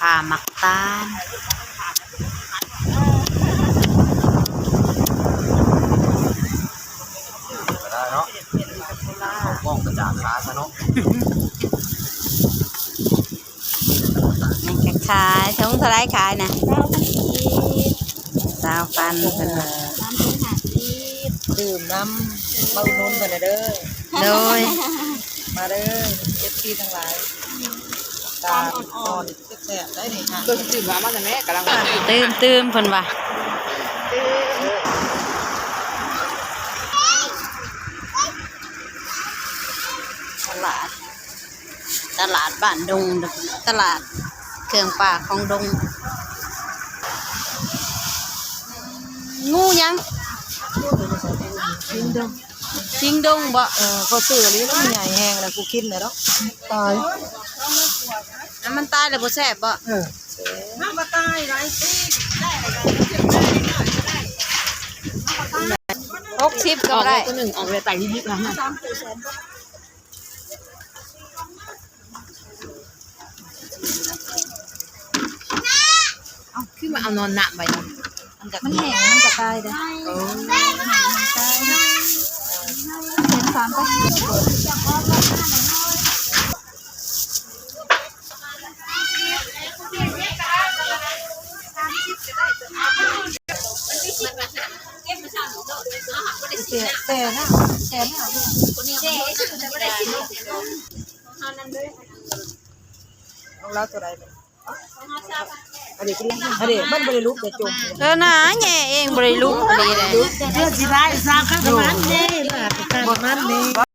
ผ่ามักตาลได้เนาะมองกระจาดขาซะเนาะนี่ขายถุงเท่าไรขายนะ20,000เพิ่นว่า ดื่มน้ำเมานุ่นกันเด้อ โดย มาเด้อเอฟซีทั้งหลายตาอ่อนๆแซ่บๆได้นี่ค่ะก็ตื่นมามากันแม่กำลัง ตื่มเพิ่นว่าตลาดบ้านดงตลาดเครื่องป่าของดงงูยังสิงดงบ่ เขาซื้ออันนี้แล้วมันใหญ่แห้งแล้วกูกินเลยเนาะตาย น้ำมันตายแล้วบ่แซ่บบ่ น้ำมาตายไร60ก็ได้ ตัวหนึ่งออกเลยไต่ยิบๆนะเอาขึ้นมาเอานอนหนักไปมันแห้งมันจะตายเลยแต่นะเอาแล้วตัวใดเลยอันนี้มันบริลุกแต่จม นะแง่เองบ่ได้ลุกพอดีเลย เพื่อสิได้สร้างข้างมันนี่แบบประมันนี่